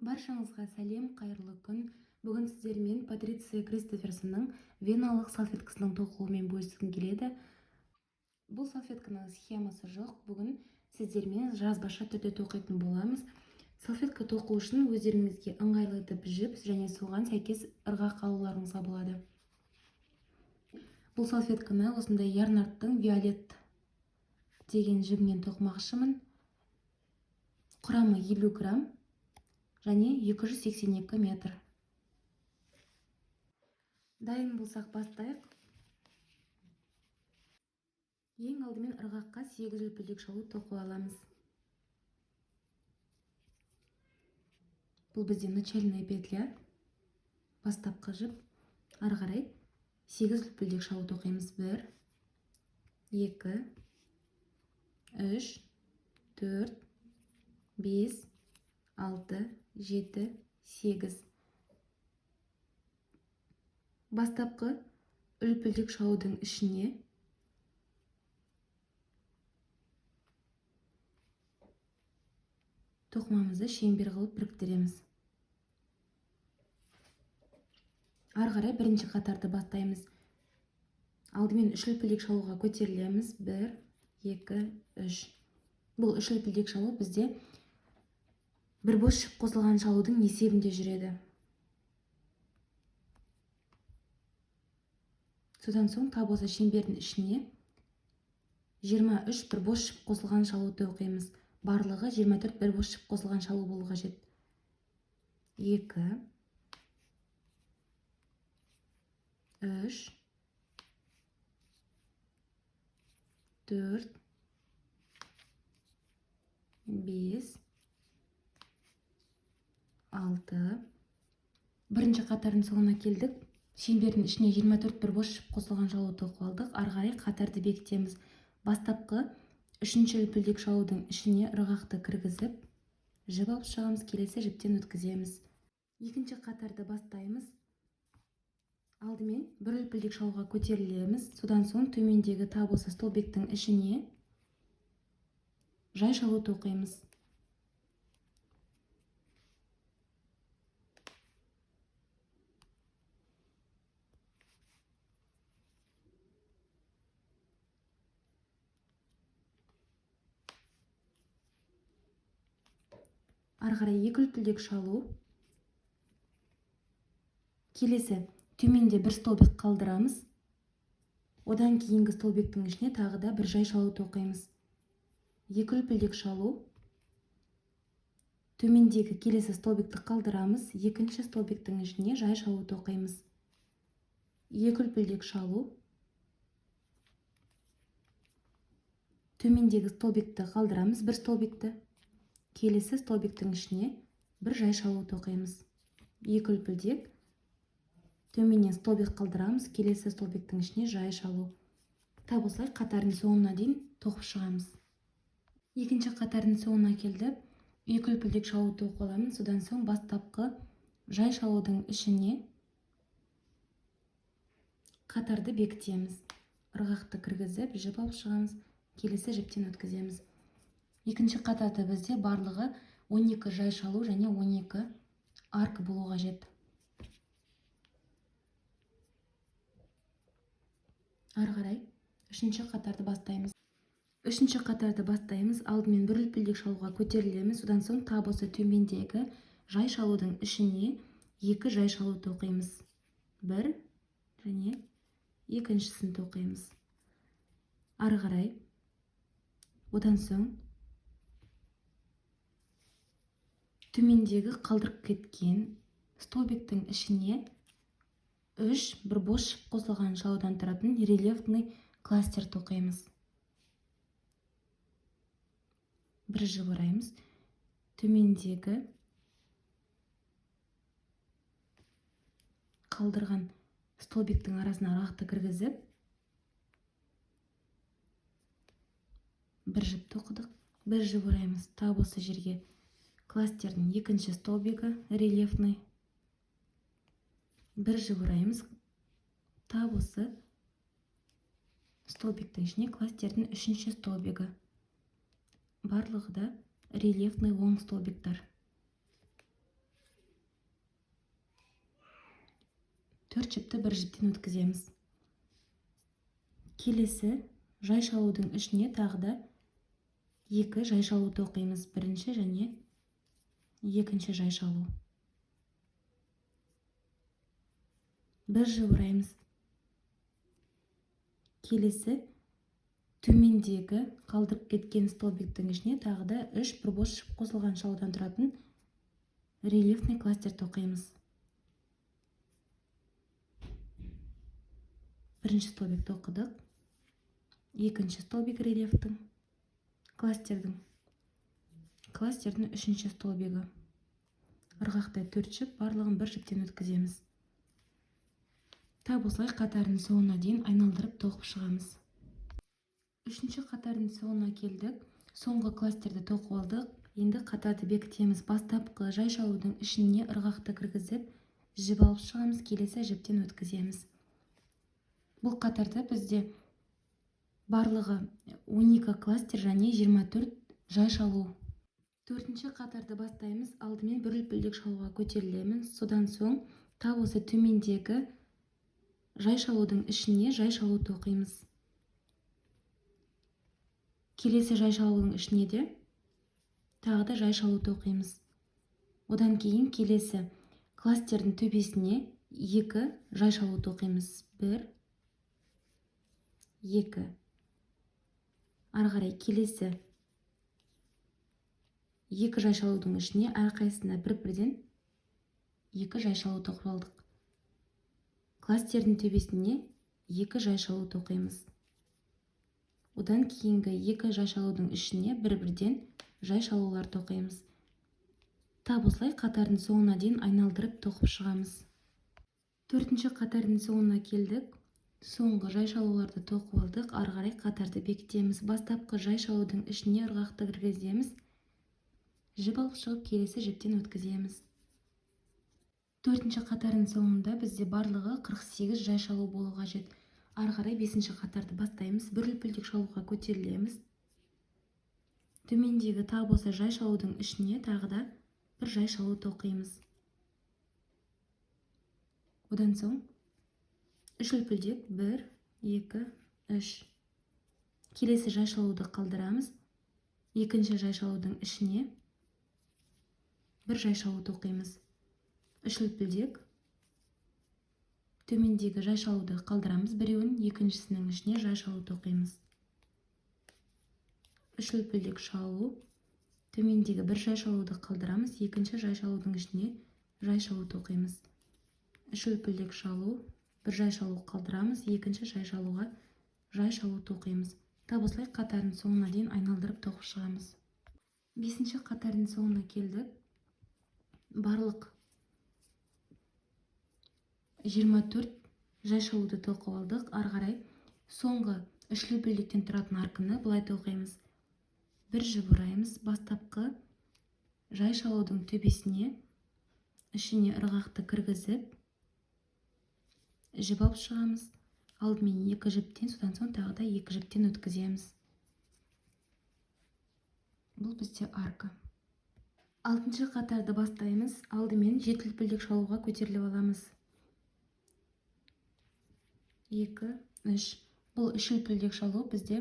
Баршаңызға сәлем, қайырлы күн. Бүгін сіздермен Патриция Кристоферсонның веналық салфеткасының тоқуымен бөліскім келеді. Бұл салфетканың схемасы жоқ. Бүгін сіздермен жазбаша түрде тоқитын боламыз. Салфетка тоқу үшін өздеріңізге ыңғайлы етіп жіп және соған сәйкес ырғақ алуларыңызға болады. Бұл салфетканы осындай Ярнарттың Виолет деген жібінен тоқымақшымын. Құрамы 50 грамм және 282 метр. Дайын болсақ бастайық. Ең алдымен ырғаққа 8 үлпілдек шалу тоқып аламыз. Бұл бізде начальная петля, бастапқы жіп. Ары қарай 8 үлпілдек шалу тоқимыз. 1, 2, 3, 4, 5, 6, 7, 8. Бастапқы үлпілдек шалудың ішіне тоқымамызды шеңбер қылып біріктіреміз. Ары қарай бірінші қатарды бастаймыз. Алдымен 3 үлпілдек шалуға көтерілеміз. 1, 2, 3. Бұл 3 үлпілдек шалу бізде бір бос шып қосылған шалудың есебінде жүреді. Содан соң тап осы шеңбердің ішіне 23 бір бос шып қосылған шалуды оқимыз. Барлығы 24 бір бос шып қосылған шалу болу қажет. 2, 3, 4, 5, 6. Бірінші қатардың соңына келдік. Шеңбердің ішіне 24 бір бос шып қосылған шалу тоқып алдық. Ары қарай қатарды бекітеміз. Бастапқы 3-ші үлпілдек шалудың ішіне ырғақты кіргізіп, жіп алып шығамыз, келесі жіптен өткіземіз. Екінші қатарды бастаймыз. Алдымен бір үлпілдек шалуға көтерілеміз. Содан соң төмендегі тап осы столбиктің ішіне жай шалу тоқимыз. Ары қарай 2 үлпілдек шалу. Келесі төменде бір столбик қалдырамыз. Одан кейінгі столбиктің ішіне тағы да бір жай шалу тоқимыз. 2 үлпілдек шалу. Төмендегі келесі столбикті қалдырамыз. Екінші столбиктің ішіне жай шалу тоқимыз. 2 үлпілдек шалу. Төмендегі столбикті қалдырамыз, бір столбикті. Келесі столбиктің ішіне бір жай шалу тоқимыз. 2 үлпілдек. Төменнен столбик қалдырамыз, келесі столбиктің ішіне жай шалу. Тап осылай қатардың соңына дейін тоқып шығамыз. Екінші қатардың соңына келдік. 2 үлпілдек шалу тоқып аламыз. Содан соң бастапқы жай шалудың ішіне қатарды бекітеміз. Ырғақты кіргізіп, жіп алып шығамыз, келесі жіптен өткіземіз. Екінші қатарда бізде барлығы 12 жай шалу және 12 арк болу қажет. Ары қарай үшінші қатарды бастаймыз. Үшінші қатарды бастаймыз. Алдымен бір үлпілдек шалуға көтерілеміз. Содан соң тап осы төмендегі жай шалудың ішіне 2 жай шалу тоқимыз. 1 және екіншісін тоқимыз. Ары қарай. Одан соң төмендегі қалдырып кеткен столбиктің ішіне 3 бір бос шып қосылған шалудан тұратын рельефный кластер тоқимыз. Бір жіп ораймыз. Төмендегі қалдырған столбиктің арасына ырғақты кіргізіп, бір жіп тоқыдық. Бір жіп ораймыз. Тап осы жерге кластердің екінші столбигі рельефный. Бір жіп ораймыз. Тап осы столбиктің ішіне кластердің үшінші столбигі. Барлығы да рельефный оң столбиктар. бір жіпті бір жіптен өткіземіз. Келесі жай шалудың ішіне тағы да екі жай шалу тоқимыз. Бірінші және екінші жай шалу. Бір жіп ұраймыз. Келесі төмендегі қалдырып кеткен столбиктің ішіне тағы да 3 бір бос жіп қосылған шалудан тұратын рельефный кластер тоқимыз. Бірінші столбикті оқыдық. Екінші столбик рельефтің кластердің үшінші столбигі. Ырғақтай 4 жіп, барлығын бір жіптен өткіземіз. Тап осылай қатардың соңына дейін айналдырып тоқып шығамыз. Үшінші қатардың соңына келдік. Соңғы кластерді тоқып алдық. Енді қатарды бекітеміз. Бастапқы жай шалудың ішіне ырғақты кіргізіп, жіп алып шығамыз, келесі жіптен өткіземіз. Бұл қатарда бізде барлығы 12 кластер және 24 жай шалу. Төртінші қатарды бастаймыз. Алдымен бір үлпілдек шалуға көтерілеміз. Содан соң тап осы төмендегі жай шалудың ішіне жай шалу тоқимыз. Келесі жай шалудың ішіне де тағы да жай шалу тоқимыз. Одан кейін келесі кластердің төбесіне екі жай шалу тоқимыз. 1, 2. Ары қарай келесі екі жай шалудың ішіне әрқайсысына бір-бірден екі жай шалу тоқып алдық. Кластердің төбесіне екі жай шалу тоқимыз. Одан кейінгі екі жай шалудың ішіне бір-бірден жай шалулар тоқимыз. Тап осылай қатардың соңына дейін айналдырып тоқып шығамыз. Төртінші қатардың соңына келдік. Соңғы жай шалуларды тоқып алдық. Ары қарай қатарды бекітеміз. Бастапқы жай шалудың ішіне ырғақты кіргіземіз. Жіп алып шығып, келесі жіптен өткіземіз. Төртінші қатардың соңында бізде барлығы 48 жай шалу болу қажет. Ары қарай бесінші қатарды бастаймыз. Бір үлпілдек шалуға көтерілеміз. Төмендегі тап осы жай шалудың ішіне тағы да бір жай шалу тоқимыз. Одан соң 3 үлпілдек 1, 2, 3. Келесі жай шалуды қалдырамыз. Екінші жай шалудың ішіне бір жай шалу тоқимыз. 3 үлпілдек. Төмендегі жай шалуды қалдырамыз. Біреуін екіншісінің ішіне жай шалу тоқимыз. 3 үлпілдек шалу. Төмендегі бір жай шалуды қалдырамыз. Екінші жай шалудың ішіне жай шалу тоқимыз. 3 үлпілдек шалу. Бір жай шалу қалдырамыз. Екінші жай шалуға жай шалу тоқимыз. Тап осылай қатардың соңына дейін айналдырып тоқып шығамыз. Бесінші қатардың соңына келдік. Барлық 24 жай шалуды тоқып алдық. Ары қарай соңғы 3 үлпілдектен тұратын арканы былай тоқимыз. Бір жіп ұраймыз. Бастапқы жай шалудың төбесіне ішіне ырғақты кіргізіп, жіп алып шығамыз. Алдымен екі жіптен, содан соң тағы да екі жіптен өткіземіз. Бұл бізде арка. Алтыншы қатарды бастаймыз. Алдымен 7 үлпілдек шалуға көтеріліп аламыз. 2, 3. Бұл 3 үлпілдек шалу бізде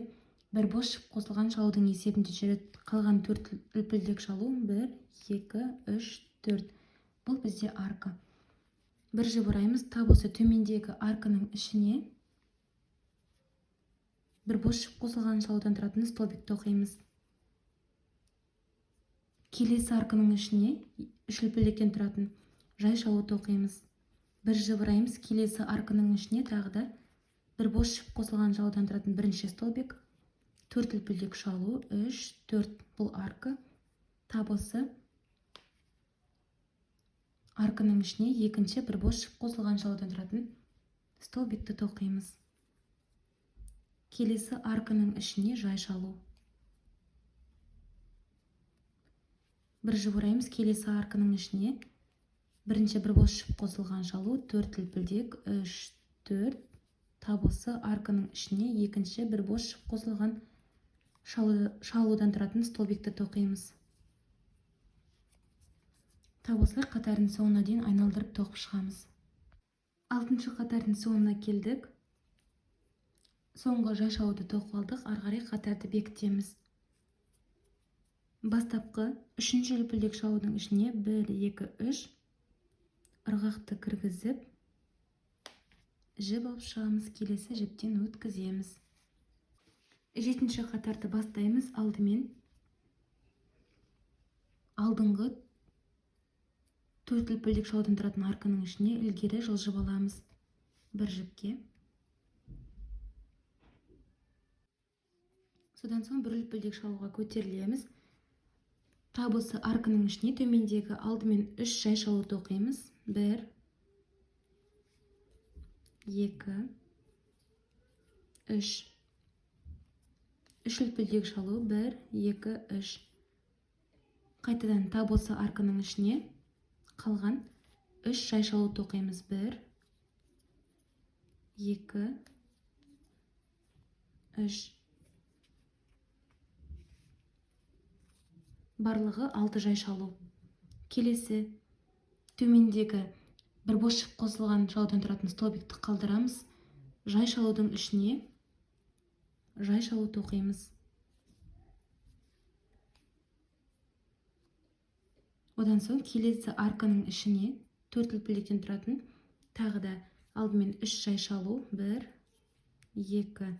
бір бос жіп қосылған шалудың есебінде жүреді. Қалған 4 үлпілдек шалу 1, 2, 3, 4. Бұл бізде арка. Бір жіп ұраймыз. Тап осы төмендегі арканың ішіне бір бос жіп қосылған шалудан тұратын столбик тоқимыз. Келесі арканың ішіне 3 үлпілдектен тұратын жай шалу тоқимыз. Бір жіп ұраймыз. Келесі арканың ішіне тағы да бір бос жіп қосылған шалудан тұратын бірінші столбик. 4 үлпілдек шалу. 3, 4. Бұл арка. Тап осы арканың ішіне екінші бір бос жіп қосылған шалудан тұратын столбикті тоқимыз. Келесі арканың ішіне жай шалу. Бір жіп ұраймыз. Келесі арканың ішіне бірінші бір бос жіп қосылған шалу. 4 үлпілдек. 3, 4. Тап осы арканың ішіне екінші бір бос жіп қосылған шалудан тұратын столбикті тоқимыз. Тап осылай қатардың соңына дейін айналдырып тоқып шығамыз. 6-шы қатардың соңына келдік. Соңғы жайшалуды тоқып алдық. Ары қарай қатарды бекітеміз. Бастапқы 3-ші үлпілдек шалудың ішіне 1, 2, 3 ырғақты кіргізіп, жіп алып шығамыз. Келесі жіптен өткіземіз. 7-ші қатарды бастаймыз. Алдымен алдыңғы 4 үлпілдек шалудан тұратын арканың ішіне ілгері жылжып аламыз. Бір жіпке. Содан соң бір үлпілдек шалуға көтерілеміз. Тап осы арканың ішіне төмендегі алдымен 3 жай шалу тоқимыз. 1, 2, 3. 3 үлпілдек шалу. 1, 2, 3. Қайтадан тап осы арканың ішіне қалған 3 жай шалу тоқимыз. 1, 2, 3. Барлығы 6 жай шалу. Келесі төмендегі бір бос жіп қосылған шалудан тұратын столбикті қалдырамыз. Жай шалудың ішіне жай шалу тоқимыз. Одан соң келесі арканың ішіне 4 үлпілдектен тұратын тағы да алдымен 3 жай шалу. 1, 2,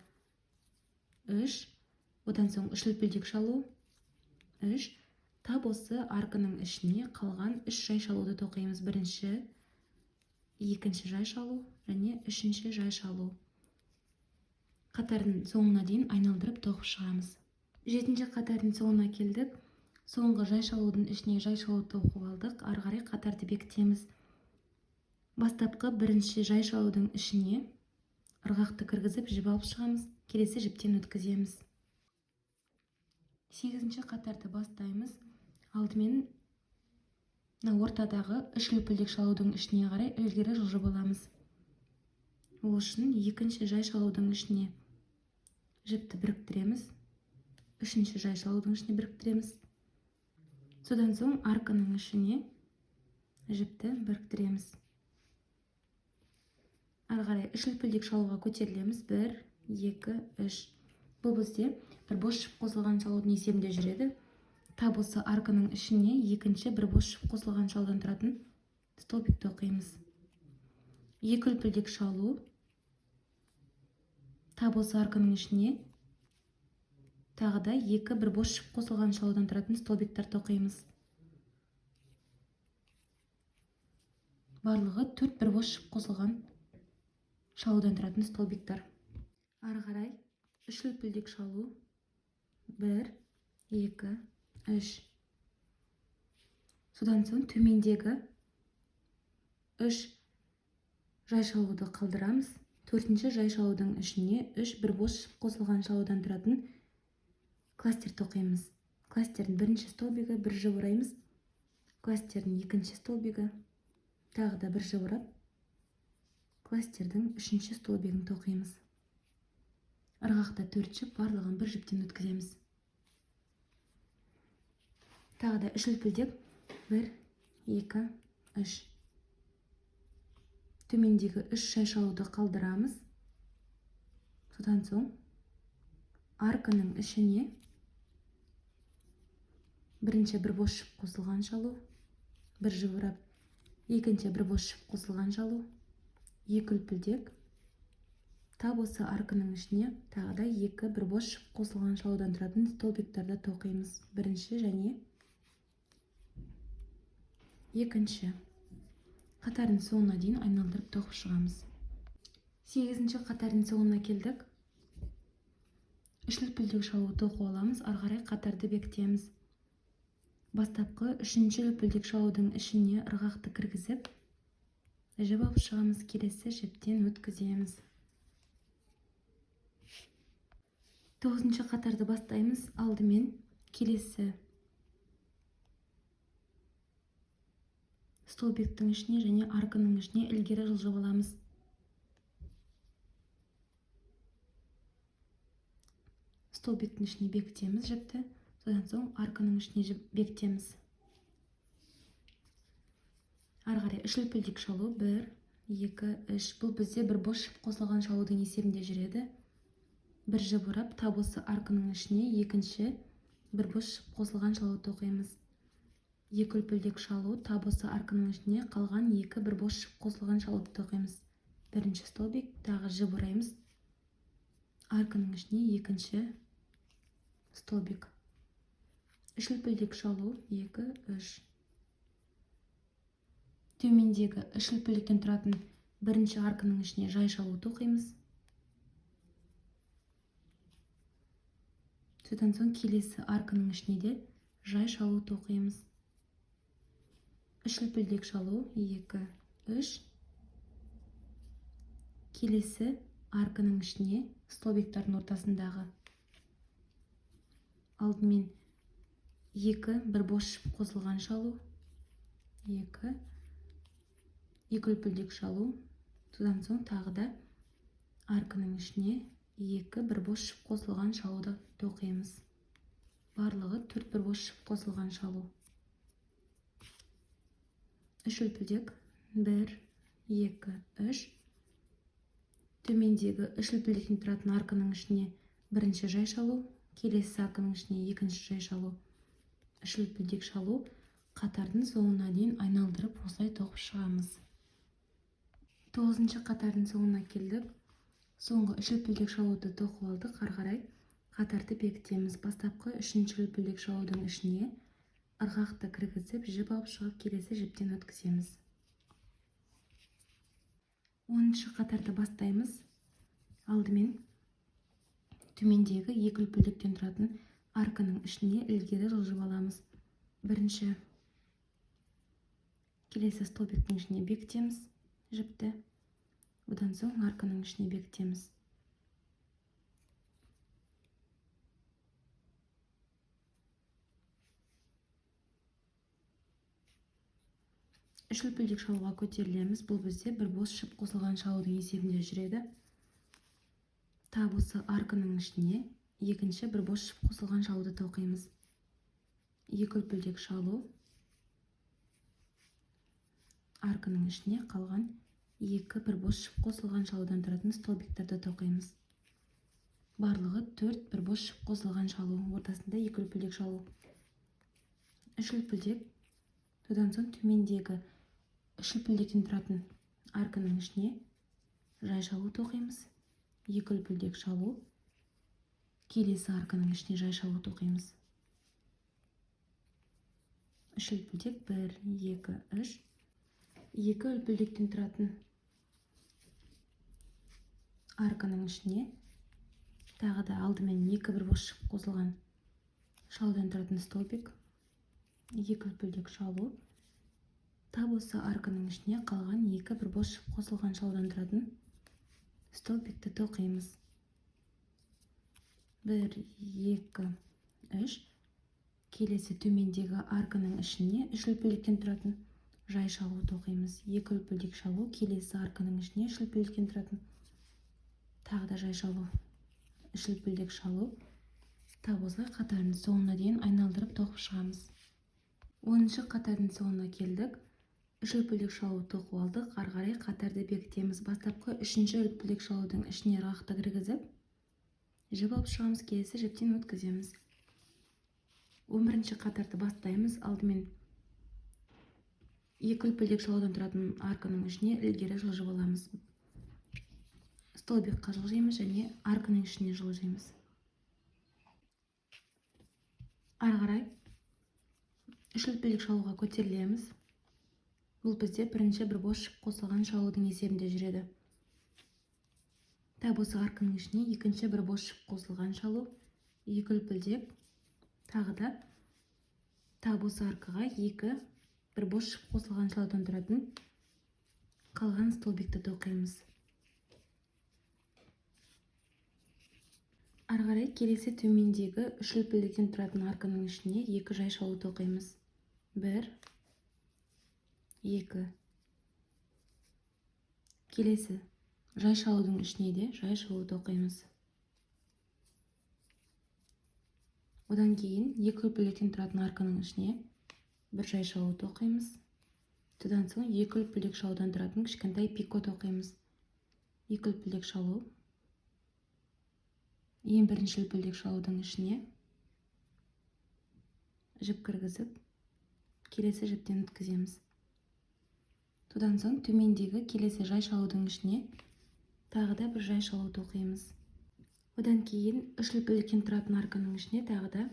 3. Одан соң 3 үлпілдек шалу. 3. Тап осы арканың ішіне қалған 3 жай шалуды тоқимыз. Бірінші, екінші жай шалу және үшінші жай шалу. Қатардың соңына дейін айналдырып тоқып шығамыз. 7-ші қатардың соңына келдік. Соңғы жай шалудың ішіне жай шалу тоқып алдық. Ары қарай қатарды бекітеміз. Бастапқы бірінші жай шалудың ішіне ырғақты кіргізіп жіп алып шығамыз. Келесі жіптен өткіземіз. 8-ші қатарды бастаймыз. Алдымен ортадағы 3 үлпілдек шалудың ішіне қарай ілгері жылжып аламыз. Ол үшін екінші жай шалудың ішіне жіпті біріктіреміз. Үшінші жай шалудың ішіне біріктіреміз. Содан соң арканың ішіне жіпті біріктіреміз. Ары қарай 3 үлпілдек шалуға көтерілеміз. 1, 2, 3. Бұл бізде бір бос жіп қосылған шалудың есебінде жүреді. Тап осы арканың ішіне екінші бір бос жіп қосылған шалудан тұратын столбик тоқимыз. 2 үлпілдек шалу. Тап осы арканың ішіне тағы да 2 бір бос жіп қосылған шалудан тұратын столбиктер тоқимыз. Барлығы 4 бір бос жіп қосылған шалудан тұратын столбиктер. Ары қарай 3 үлпілдек шалу. 1, 2, 3. Содан соң төмендегі 3 жай шалуды қалдырамыз. 4-ші жай шалудың ішіне 3 бір бос жіп қосылған шалудан тұратын кластер тоқимыз. Кластердің бірінші столбигі бір жіп ораймыз. Кластердің екінші столбигі тағы да бір жіп орап, кластердің үшінші столбигін тоқимыз. Ырғақта 4 жіп, барлығын бір жіптен өткіземіз. Тағы да 3 үлпілдек. 1, 2, 3. Төмендегі 3 жай шалуды қалдырамыз. Содан соң арканың ішіне бірінші бір бос жіп қосылған шалу, бір жіп орап, екінші бір бос жіп қосылған шалу, 2 үлпілдек. Тап осы арканың ішіне тағы да 2 бір бос жіп қосылған шалудан тұратын столбиктерді тоқимыз. Бірінші және екінші. Қатардың соңына дейін айналдырып тоқып шығамыз. 8-ші қатардың соңына келдік. 3 үлпілдек шалу тоқып аламыз. Ары қарай қатарды бекітеміз. Бастапқы 3-ші үлпілдек шалудың ішіне ырғақты кіргізіп жіп алып шығамыз. Келесі жіптен өткіземіз. 9-ші қатарды бастаймыз. Алдымен келесі столбиктің ішіне және арканың ішіне ілгері жылжып аламыз. Столбиктің ішіне бекітеміз жіпті. Содан соң арканың ішіне бекітеміз. Ары қарай 3 үлпілдек шалу. 1, 2, 3. Бұл бізде бір бос шып қосылған шалудың есебінде жүреді. Бір жіп орап, тап осы арканың ішіне екінші бір бос шып қосылған шалуды оқимыз. 2 үлпілдек шалу, тап осы арканың ішіне қалған 2 бір бос шып қосылған шалуды оқимыз. Бірінші столбик, тағы жіп ораймыз. Арканың ішіне екінші столбик. 3 үлпілдек шалу, 2, 3. Төмендегі 3 үлпілдіктен тұратын бірінші арканың ішіне жай шалуды оқимыз. Содан соң келесі арканың ішіне де жай шалуды оқимыз. 3 үлпілдек шалу, 2, 3. Келесі арканың ішіне столбиктардың ортасындағы алдымен 2 бір бос шып қосылған шалу, 2 үлпілдек шалу, содан соң тағы да арканың ішіне 2 бір бос шып қосылған шалуды оқимыз. Барлығы 4 бір бос шып қосылған шалу. 3 үлпілдек, 1, 2, 3. Төмендегі 3 үлпілдектен тұратын арканың ішіне бірінші жай шалу, келесі арканың ішіне екінші жай шалу. 3 үлпілдек шалу, қатардың соңына дейін айналдырып осылай тоқып шығамыз. 9-шы қатардың соңына келдік. Соңғы 3 үлпілдек шалуды тоқып алдық. Ары қарай қатарды бекітеміз. Бастапқы 3-ші үлпілдек шалудың ішіне ырғақты кіргізіп, жіп алып шығып, келесі жіптен өткіземіз. 10-шы қатарды бастаймыз. Алдымен төмендегі 2 үлпілдіктен тұратын арканың ішіне ілгері жылжып аламыз. Бірінші келесі столбиктің ішіне бекітеміз жіпті. Одан соң арканың ішіне бекітеміз. Үш үлпілдек шалуға көтерілеміз. Бұл бізде бір бос шып қосылған шалудың есебінде жүреді. Тап осы арканың ішіне екінші бір бос шып қосылған шалуды тоқимыз. 2 үлпілдек шалу, арканың ішіне қалған 2 бір бос шып қосылған шалудан тұратын столбиктарды тоқимыз. Барлығы 4 бір бос шып қосылған шалу, ортасында 2 үлпілдек шалу. 3 үлпілдек, содан соң төмендегі 3 үлпілдектен тұратын арканың ішіне жай шалу тоқимыз. 2 үлпілдек шалу, келесі арканың ішіне жай шалу тоқимыз. 3 үлпілдек, 1, 2, 3. 2 үлпілдектен тұратын арканың ішіне тағы да алдымен 2 бір бос шып қосылған шалудан тұратын столбик, 2 үлпілдек шалу, тап осы арканың ішіне қалған 2 бір бос шып қосылған шалудан тұратын столбикті тоқимыз. 1, 2, 3. Келесі төмендегі арканың ішіне 3 үлпілдектен тұратын жай шалу тоқимыз. 2 үлпілдек шалу, келесі арканың ішіне 3 үлпілдектен тұратын тағы да жай шалу. 3 үлпілдек шалу, тап осылай қатардың соңына дейін айналдырып тоқып шығамыз. 10-шы қатардың соңына келдік. 3 үлпілдек шалу тоқып алдық. Ары қарай қатарды бекітеміз. Бастапқы 3-ші үлпілдек шалудың ішіне ырғақты кіргізіп, жіп алып шығамыз, келесі жіптен өткіземіз. 11-ші қатарды бастаймыз. Алдымен 2 үлпілдек шалудан тұратын арканың ішіне ілгері жылжып аламыз. Столбикқа жылжимыз және арканың ішіне жылжимыз. Ары қарай 3 үлпілдек шалуға көтерілеміз. Бұл бізде бірінші бір бос шып қосылған шалудың есебінде жүреді. Тап осы арканың ішіне екінші бір бос шып қосылған шалу, 2 үлпілдек, тағы да тап осы аркаға 2 бір бос шып қосылған шалудан тұратын қалған столбикті тоқимыз. Ары қарай келесі төмендегі 3 үлпілдектен тұратын арканың ішіне 2 жай шалу тоқимыз. 1, 2. Келесі жай шалудың ішіне де жай шалу тоқимыз. Одан кейін 2 үлпілдектен тұратын арканың ішіне бір жай шалу тоқимыз. Содан соң екі үлпілдек шалудан тұратын кішкентай пикот оқимыз. Екі үлпілдек шалу. Ең бірінші үлпілдек шалудың ішіне жіп кіргізіп, келесі жіптен өткіземіз. Содан соң төмендегі келесі жай шалудың ішіне тағы да бір жай шалуды оқимыз. Одан кейін үш үлпілдектен тұратын арканың ішіне тағы да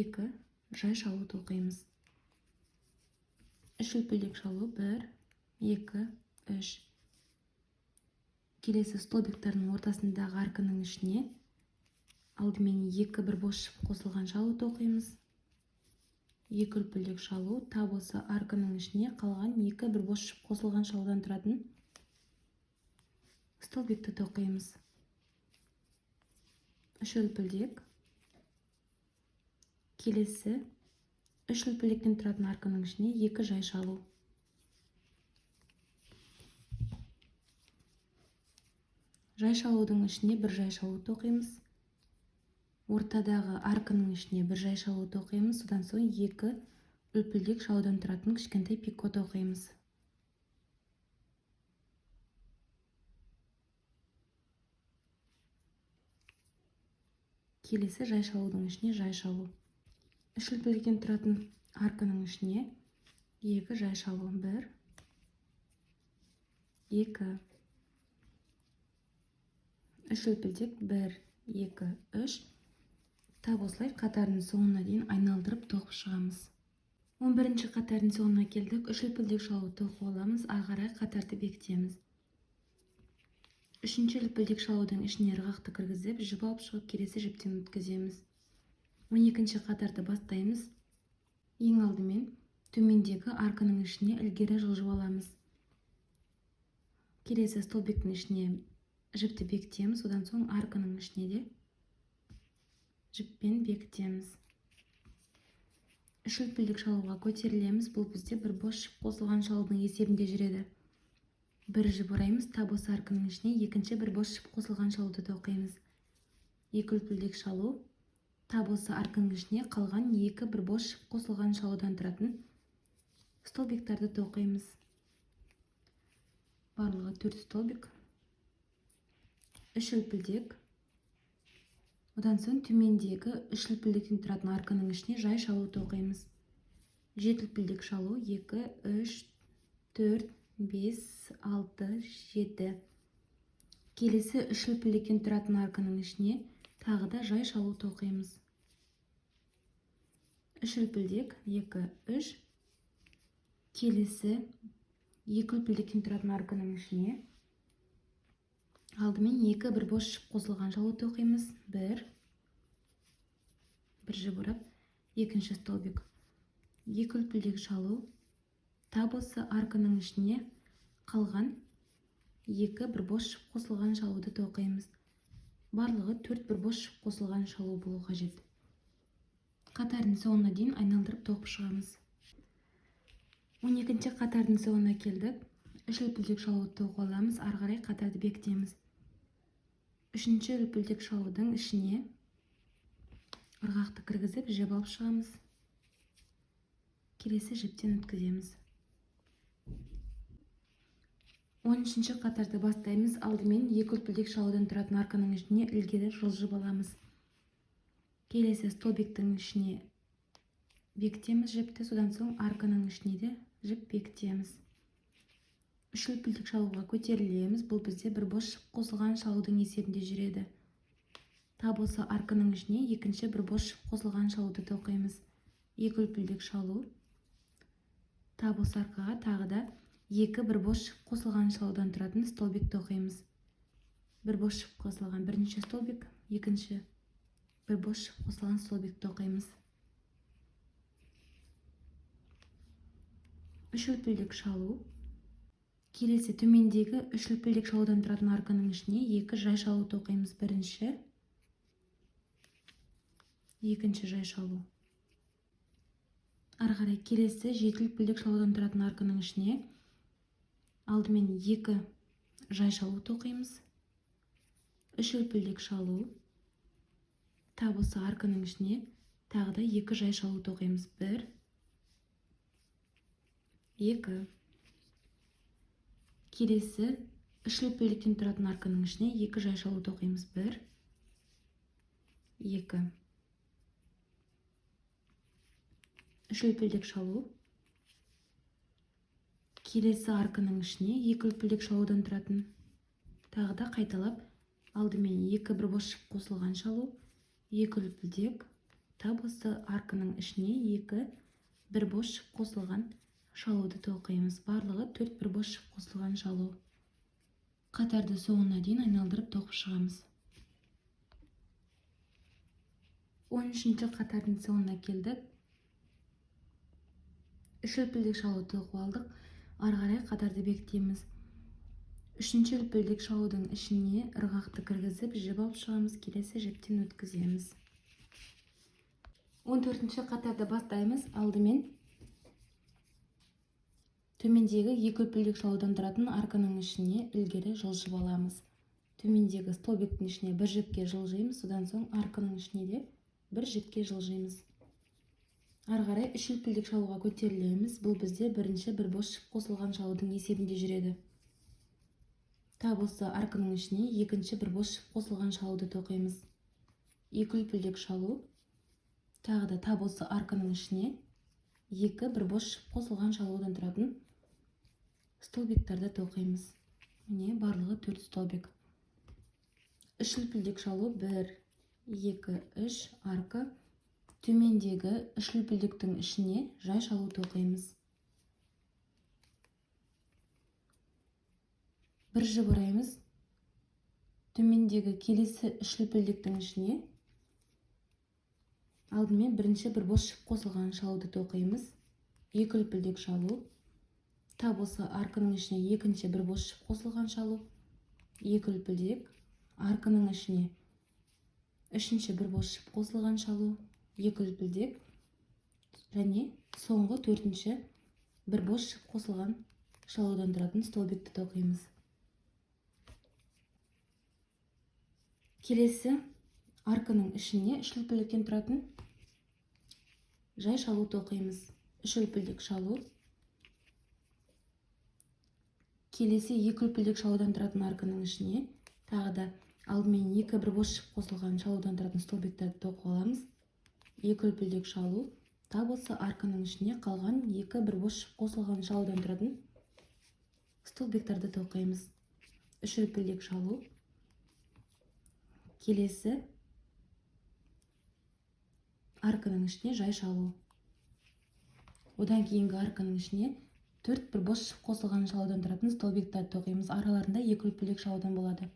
екі жай шалуды оқимыз. Үш үлпілдек шалу, 1, 2, 3. Келесі столбиктардың ортасындағы арканың ішіне алдымен екі бір бос шып қосылған шалуды оқимыз. Екі үлпілдек шалу, тап осы арканың ішіне қалған екі бір бос шып қосылған шалудан тұратын столбикті тоқимыз. Үш үлпілдек. Келесі үш үлпілдектен тұратын арканың ішіне екі жай шалу. Жай шалудың ішіне бір жай шалуды оқимыз. Ортадағы арканың ішіне бір жай шалуды оқимыз. Содан соң екі үлпілдек шалудан тұратын кішкентай пикот оқимыз. Келесі жай шалудың ішіне жай шалу. Үш үлпілдектен тұратын арканың ішіне екі жай шалу. 1, 2, үш үлпілдек, 1, 2, 3. Тап осылай қатардың соңына дейін айналдырып тоқып шығамыз. 11-ші қатардың соңына келдік. Үш үлпілдек шалуды тоқып аламыз, ары қарай қатарды бекітеміз. Үшінші үлпілдек шалудың ішіне ырғақты кіргізіп, жіп алып шығып, келесі жіптен өткіземіз. 12-ші қатарды бастаймыз. Ең алдымен төмендегі арканың ішіне ілгері жылжып аламыз. Келесі столбиктің ішіне жіпті бекітеміз, одан соң арканың ішіне де жіппен бекітеміз. Үш үлпілдек шалуға көтерілеміз. Бұл бізде бір бос жіп қосылған шалудың есебінде жүреді. Бір жіп ораймыз, тап осы арканың ішіне екінші бір бос жіп қосылған шалуды тоқимыз. Екі үлпілдек шалу, тап осы арканың ішіне қалған екі бір бос жіп қосылған шалудан тұратын столбиктарды тоқимыз. Барлығы 4 столбик. Үш үлпілдек. Одан соң төмендегі үш үлпілдектен тұратын арканың ішіне жай шалу тоқимыз. 7 үлпілдек шалу, 2, 3, 4, 5, 6, 7. Келесі үш үлпілдектен тұратын арканың ішіне тағы да жай шалу тоқимыз. Үш үлпілдек, 2, 3. Келесі екі үлпілдектен тұратын арканың ішіне алдымен екі бір бос жіп қосылған шалу тоқимыз. 1, бір жіп орап, екінші столбик. Екі үлпілдек шалу, тап осы арканың ішіне қалған екі бір бос жіп қосылған шалуды тоқимыз. Барлығы 4 бір бос жіп қосылған шалу болу қажет. Қатардың соңына дейін айналдырып тоқып шығамыз. 12-ші қатардың соңына келдік. Үш үлпілдек шалуды тоқып аламыз, ары қарай қатарды бекітеміз. Үшінші үлпілдек шалудың ішіне ырғақты кіргізіп, жіп алып шығамыз. Келесі жіптен өткіземіз. 13-ші қатарды бастаймыз. Алдымен екі үлпілдек шалудан тұратын арканың ішіне ілгері жылжып аламыз. Келесі столбиктің ішіне бекітеміз жіпті, содан соң арканың ішіне де жіп бекітеміз. Үш үлпілдек шалуға көтерілеміз. Бұл бізде бір бос жіп қосылған шалудың есебінде жүреді. Тап осы арканың ішіне екінші бір бос жіп қосылған шалуды тоқимыз. Екі үлпілдек шалу. Тап осы аркаға тағы да екі бір бос жіп қосылған шалудан тұратын столбик тоқимыз. Бір бос жіп қосылған бірінші столбик, екінші бір бос жіп қосылған столбик тоқимыз. Үш үлпілдек шалу. Келесі төмендегі үш үлпілдек шалудан тұратын арканың ішіне екі жай шалу тоқимыз. Бірінші, екінші жай шалу. Ары қарай келесі 7 үлпілдек шалудан тұратын арканың ішіне алдымен екі жай шалу тоқимыз. Үш үлпілдек шалу. Тап осы арканың ішіне тағы да екі жай шалу тоқимыз. 1, 2. Келесі үш үлпілдіктен тұратын арканың ішіне екі жай шалуды оқимыз. 1, 2. Үш үлпілдік шалу. Келесі арканың ішіне екі үлпілдік шалудан тұратын. Тағы да қайталап, алдымен екі бір бос шып қосылған шалу, екі үлпілдек, тап осы арканың ішіне екі бір бос шып қосылған шалуды тоқимыз. Барлығы 4 бір бос шып қосылған шалу. Қатарды соңына дейін айналдырып тоқып шығамыз. 13-ші қатардың соңына келдік. Үш үлпілдік шалу тоқып алдық. Ары қарай қатарды бекітеміз. Үшінші үлпілдік шалудың ішіне ырғақты кіргізіп, жіп алып шығамыз. Келесі жіптен өткіземіз. 14-ші қатарды бастаймыз. Алдымен төмендегі екі үлпілдік шалудан тұратын арканың ішіне ілгері жылжып аламыз. Төмендегі столбиктің ішіне бір жіпке жылжимыз, содан соң арканың ішіне де бір жіпке жылжимыз. Ары қарай үш үлпілдік шалуға көтерілеміз. Бұл бізде бірінші бір бос шып қосылған шалудың есебінде жүреді. Тап осы арканың ішіне екінші бір бос шып қосылған шалуды тоқимыз. Екі үлпілдік шалу. Тағы да тап осы арканың ішіне екі бір бос шып қосылған шалудан тұратын столбиктарды тоқимыз. Міне барлығы 4 столбик. Үш үлпілдік шалу 1, 2, 3 арка. Төмендегі үш үлпілдіктің ішіне жай шалу тоқимыз. Бір жіп ораймыз. Төмендегі келесі үш үлпілдіктің ішіне алдымен бірінші бір бос шып қосылған шалуды тоқимыз. Екі үлпілдік шалу. Тап осы арканың ішіне екінші бір бос шып қосылған шалу. Екі үлпілдек. Арканың ішіне үшінші бір бос шып қосылған шалу. Екі үлпілдек. Және соңғы төртінші бір бос шып қосылған шалудан тұратын столбикті тоқимыз. Келесі арканың ішіне үш үлпілдіктен тұратын жай шалу тоқимыз. Үш үлпілдік шалу. Келесі екі үлпілдік шалудан тұратын арканың ішіне тағы да алдымен екі бір бос шып қосылған шалудан тұратын столбиктарды тоқып аламыз. Екі үлпілдік шалу. Тап осы арканың ішіне қалған екі бір бос шып қосылған шалудан тұратын столбиктарды тоқимыз. Үш үлпілдік шалу. Келесі арканың ішіне жай шалу. Одан кейінгі арканың ішіне 4 бір бос шып қосылған шалудан тұратын столбиктарды тоқимыз. Араларында екі үлпілдек шалудан болады.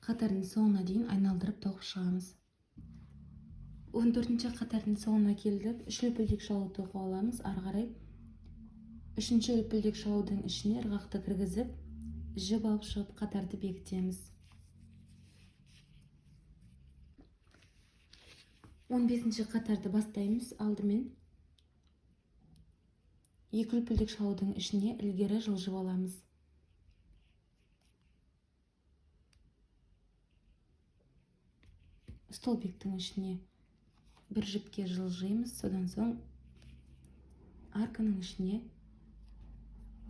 Қатардың соңына дейін айналдырып тоқып шығамыз. 14-ші қатардың соңына келдік. Үш үлпілдек шалу тоқып аламыз. Ары қарай үшінші үлпілдек шалудың ішіне ырғақты кіргізіп, жіп алып шығып қатарды бекітеміз. 15-ші қатарды бастаймыз. Алдымен екі үлпілдік шалудың ішіне ілгері жылжып аламыз. Столбиктің ішіне бір жіпке жылжимыз, содан соң арканың ішіне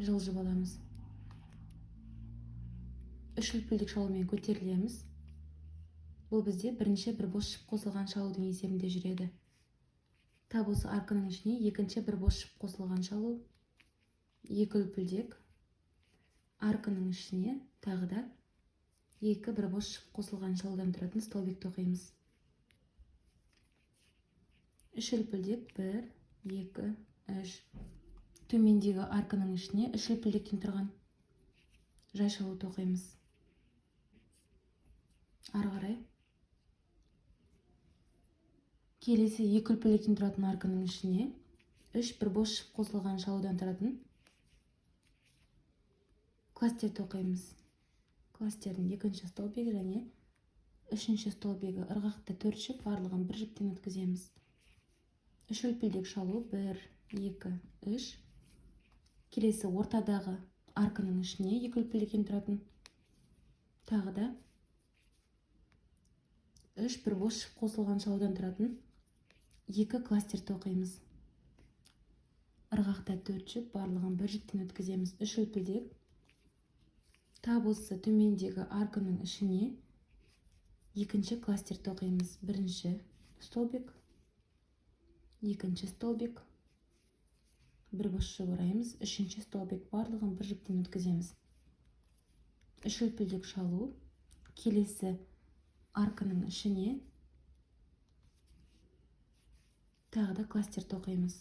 жылжып аламыз. Үш үлпілдік шалумен көтерілеміз. Бұл бізде бірінші бір бос шып қосылған шалудың есебінде жүреді. Тап осы арканың ішіне екінші бір бос шып қосылған шалу. Екі үлпілдек. Арканың ішіне тағы да екі бір бос шып қосылған шалудан тұратын столбик тоқимыз. Үш үлпілдек. 1, 2, 3. Төмендегі арканың ішіне үш үлпілдектен тұрған жай шалу тоқимыз. Ары қарай келесі екі үлпілдектен тұратын арканың ішіне үш бір бос шып қосылған шалудан тұратын кластер тоқимыз. Кластердің екінші столбигі және үшінші столбигі ырғақты 4 жіп, барлығын бір жіптен өткіземіз. Үш үлпілдек шалу. 1, 2, 3. Келесі ортадағы арканың ішіне екі үлпілдектен тұратын тағы да үш бір бос шып қосылған шалудан тұратын екі кластер тоқимыз. ырғақта 4 жіп, барлығын бір жіптен өткіземіз. 3 үлпілдек. Тап осы төмендегі арканың ішіне екінші кластер тоқимыз. Бірінші столбик, екінші столбик, бір бос жіп ораймыз. Үшінші столбик, барлығын бір жіптен өткіземіз. 3 үлпілдек шалу. Келесі арканың ішіне тағы да кластер тоқимыз.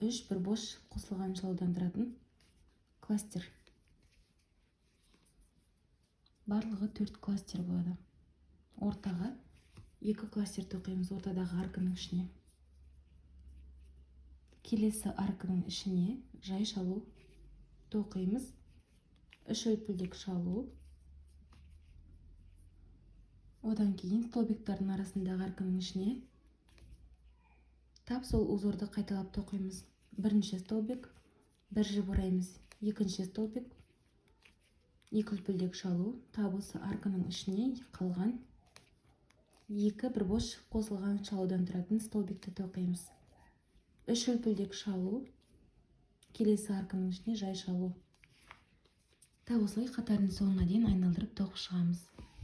3 бір бос жіп қосылған шалудан тұратын кластер. Барлығы 4 кластер болады. Ортаға 2 кластер тоқимыз ортадағы арканың ішіне. Келесі арканың ішіне жай шалу тоқимыз. 3 үлпілдек шалу. Одан кейін столбиктардың арасындағы арканың ішіне тап сол узорды қайталап тоқимыз. Бірінші столбик, бір жіп ораймыз. Екінші столбик, 2 үлпілдек шалу. Тап осы арканың ішіне қалған 2 бір бос жіп қосылған шалудан тұратын столбикті тоқимыз. 3 үлпілдек шалу. Келесі арканың ішіне жай шалу. Тап осылай қатардың соңына дейін айналдырып тоқып шығамыз.